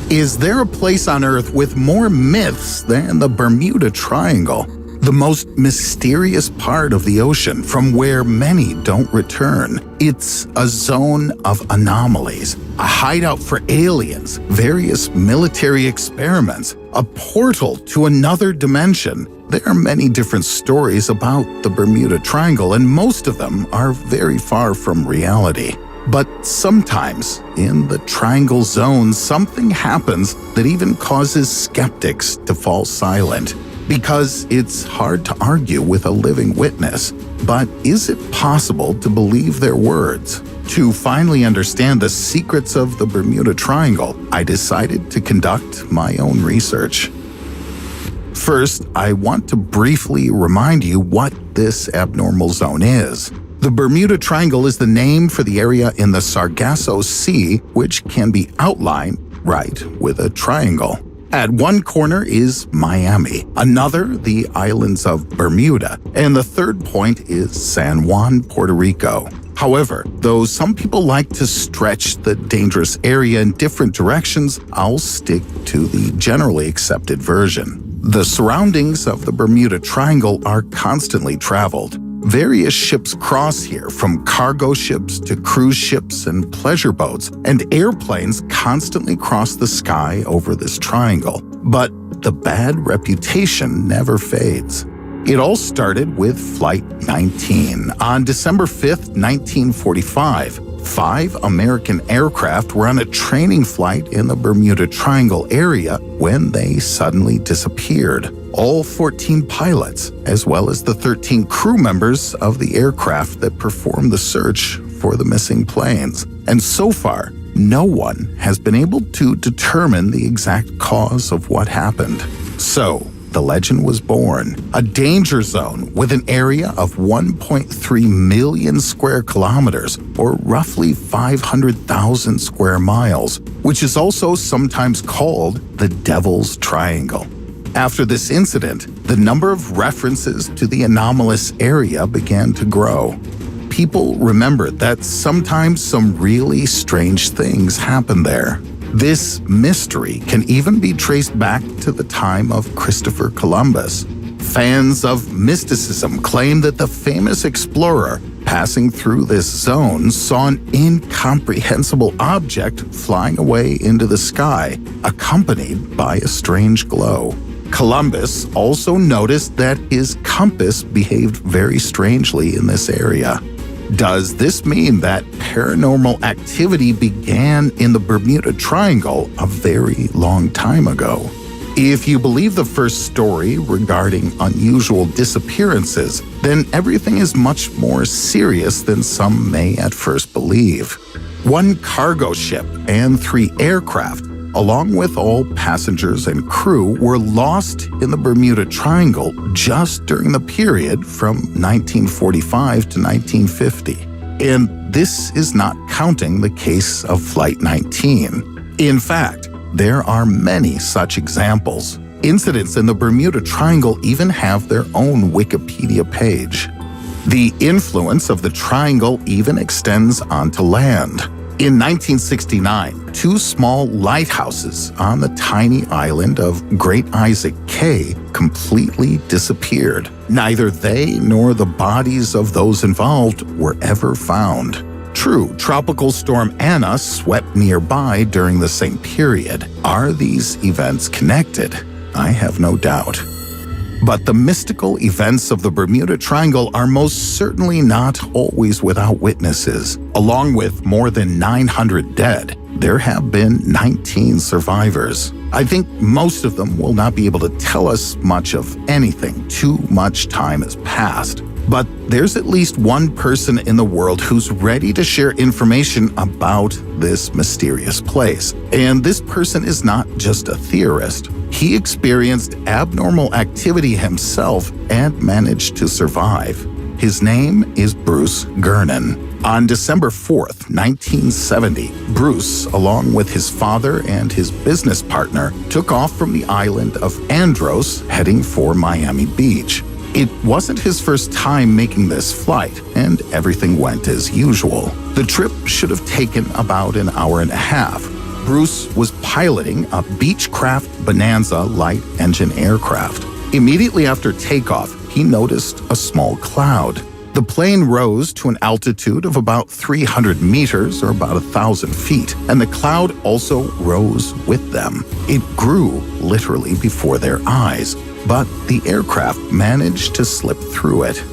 Is there a place on Earth with more myths than the Bermuda Triangle? The most mysterious part of the ocean from where many don't return. It's a zone of anomalies, a hideout for aliens, various military experiments, a portal to another dimension. There are many different stories about the Bermuda Triangle, and most of them are very far from reality. But sometimes, in the Triangle Zone, something happens that even causes skeptics to fall silent. Because it's hard to argue with a living witness. But is it possible to believe their words? To finally understand the secrets of the Bermuda Triangle, I decided to conduct my own research. First, I want to briefly remind you what this abnormal zone is. The Bermuda Triangle is the name for the area in the Sargasso Sea, which can be outlined right with a triangle. At one corner is Miami, another the islands of Bermuda, and the third point is San Juan, Puerto Rico. However, though some people like to stretch the dangerous area in different directions, I'll stick to the generally accepted version. The surroundings of the Bermuda Triangle are constantly traveled. Various ships cross here, from cargo ships to cruise ships and pleasure boats, and airplanes constantly cross the sky over this triangle. But the bad reputation never fades. It all started with Flight 19. On December 5th, 1945, 5 American aircraft were on a training flight in the Bermuda Triangle area when they suddenly disappeared. All 14 pilots, as well as the 13 crew members of the aircraft that performed the search for the missing planes. And so far, no one has been able to determine the exact cause of what happened. So, the legend was born, a danger zone with an area of 1.3 million square kilometers, or roughly 500,000 square miles, which is also sometimes called the Devil's Triangle. After this incident, the number of references to the anomalous area began to grow. People remembered that sometimes some really strange things happened there. This mystery can even be traced back to the time of Christopher Columbus. Fans of mysticism claim that the famous explorer passing through this zone saw an incomprehensible object flying away into the sky, accompanied by a strange glow. Columbus also noticed that his compass behaved very strangely in this area. Does this mean that paranormal activity began in the Bermuda Triangle a very long time ago? If you believe the first story regarding unusual disappearances, then everything is much more serious than some may at first believe. One cargo ship and 3 aircraft, along with all passengers and crew, were lost in the Bermuda Triangle just during the period from 1945 to 1950. And this is not counting the case of Flight 19. In fact, there are many such examples. Incidents in the Bermuda Triangle even have their own Wikipedia page. The influence of the triangle even extends onto land. In 1969, 2 small lighthouses on the tiny island of Great Isaac Cay completely disappeared. Neither they nor the bodies of those involved were ever found. True, Tropical Storm Anna swept nearby during the same period. Are these events connected? I have no doubt. But the mystical events of the Bermuda Triangle are most certainly not always without witnesses. Along with more than 900 dead, there have been 19 survivors. I think most of them will not be able to tell us much of anything. Too much time has passed. But there's at least one person in the world who's ready to share information about this mysterious place. And this person is not just a theorist. He experienced abnormal activity himself and managed to survive. His name is Bruce Gernon. On December 4th, 1970, Bruce, along with his father and his business partner, took off from the island of Andros, heading for Miami Beach. It wasn't his first time making this flight, and everything went as usual. The trip should have taken about an hour and a half. Bruce was piloting a Beechcraft Bonanza light engine aircraft. Immediately after takeoff, he noticed a small cloud. The plane rose to an altitude of about 300 meters, or about 1,000 feet, and the cloud also rose with them. It grew literally before their eyes, but the aircraft managed to slip through it.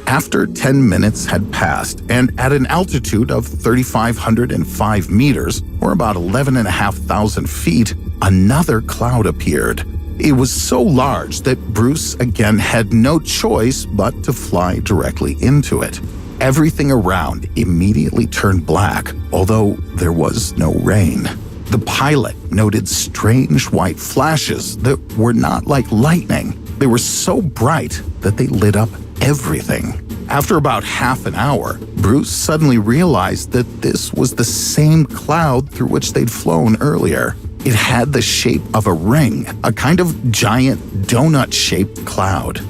After 10 minutes had passed, and at an altitude of 3,505 meters, or about 11,500 feet, another cloud appeared. It was so large that Bruce again had no choice but to fly directly into it. Everything around immediately turned black, although there was no rain. The pilot noted strange white flashes that were not like lightning. They were so bright that they lit up everything. After about half an hour, Bruce suddenly realized that this was the same cloud through which they'd flown earlier. It had the shape of a ring, a kind of giant donut-shaped cloud.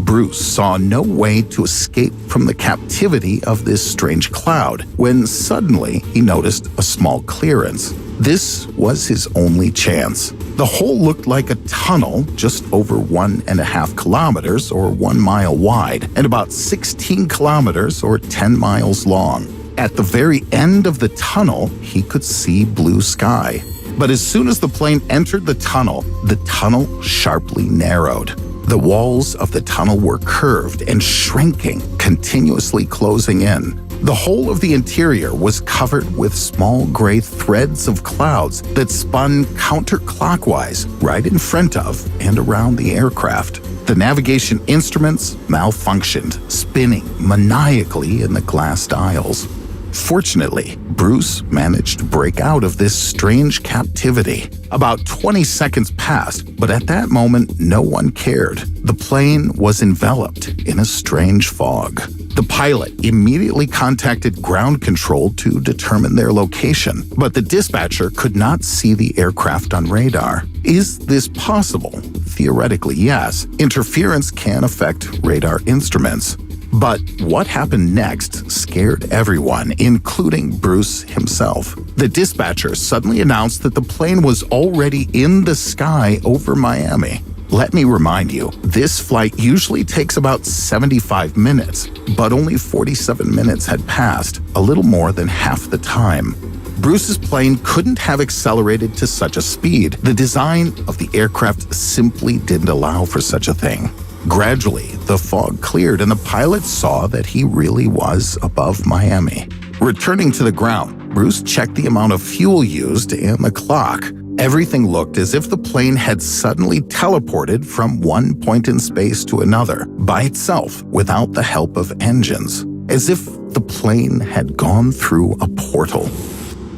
Bruce saw no way to escape from the captivity of this strange cloud when suddenly he noticed a small clearance. This was his only chance. The hole looked like a tunnel just over 1.5 kilometers or 1 mile wide and about 16 kilometers or 10 miles long. At the very end of the tunnel, he could see blue sky. But as soon as the plane entered the tunnel sharply narrowed. The walls of the tunnel were curved and shrinking, continuously closing in. The whole of the interior was covered with small gray threads of clouds that spun counterclockwise right in front of and around the aircraft. The navigation instruments malfunctioned, spinning maniacally in the glass dials. Fortunately, Bruce managed to break out of this strange captivity. About 20 seconds passed, but at that moment, no one cared. The plane was enveloped in a strange fog. The pilot immediately contacted ground control to determine their location, but the dispatcher could not see the aircraft on radar. Is this possible? Theoretically, yes. Interference can affect radar instruments. But what happened next scared everyone, including Bruce himself. The dispatcher suddenly announced that the plane was already in the sky over Miami. Let me remind you, this flight usually takes about 75 minutes, but only 47 minutes had passed, a little more than half the time. Bruce's plane couldn't have accelerated to such a speed. The design of the aircraft simply didn't allow for such a thing. Gradually, the fog cleared and the pilot saw that he really was above Miami. Returning to the ground, Bruce checked the amount of fuel used and the clock. Everything looked as if the plane had suddenly teleported from one point in space to another by itself without the help of engines, as if the plane had gone through a portal.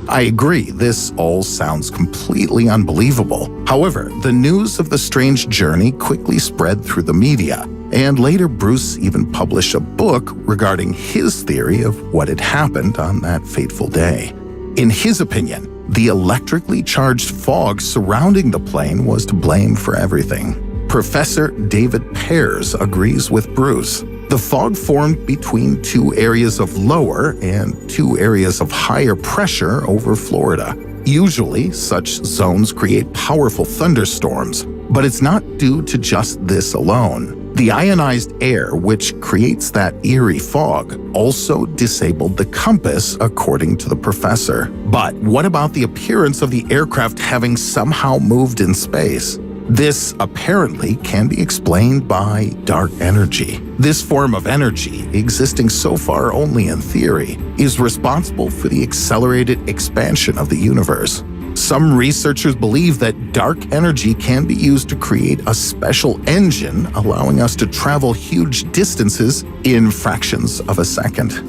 I agree, this all sounds completely unbelievable. However, the news of the strange journey quickly spread through the media, and later Bruce even published a book regarding his theory of what had happened on that fateful day. In his opinion, the electrically charged fog surrounding the plane was to blame for everything. Professor David Pears agrees with Bruce. The fog formed between two areas of lower and two areas of higher pressure over Florida. Usually, such zones create powerful thunderstorms, but it's not due to just this alone. The ionized air, which creates that eerie fog, also disabled the compass, according to the professor. But what about the appearance of the aircraft having somehow moved in space? This apparently can be explained by dark energy. This form of energy, existing so far only in theory, is responsible for the accelerated expansion of the universe. Some researchers believe that dark energy can be used to create a special engine, allowing us to travel huge distances in fractions of a second.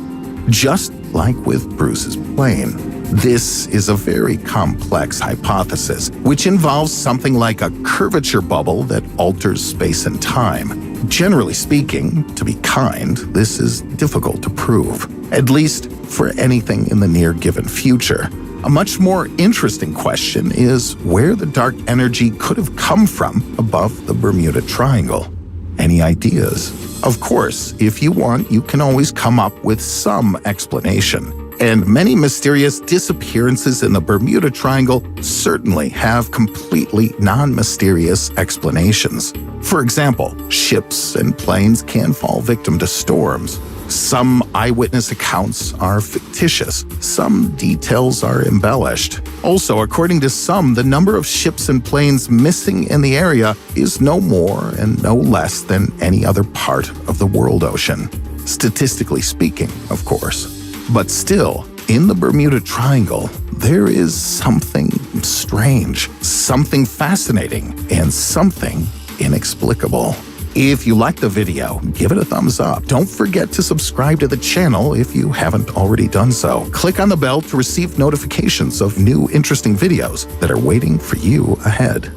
Just like with Bruce's plane. This is a very complex hypothesis, which involves something like a curvature bubble that alters space and time. Generally speaking, to be kind, this is difficult to prove, at least for anything in the near given future. A much more interesting question is where the dark energy could have come from above the Bermuda Triangle. Any ideas? Of course, if you want, you can always come up with some explanation. And many mysterious disappearances in the Bermuda Triangle certainly have completely non-mysterious explanations. For example, ships and planes can fall victim to storms. Some eyewitness accounts are fictitious. Some details are embellished. Also, according to some, the number of ships and planes missing in the area is no more and no less than any other part of the world ocean. Statistically speaking, of course. But still, in the Bermuda Triangle, there is something strange, something fascinating, and something inexplicable. If you liked the video, give it a thumbs up. Don't forget to subscribe to the channel if you haven't already done so. Click on the bell to receive notifications of new interesting videos that are waiting for you ahead.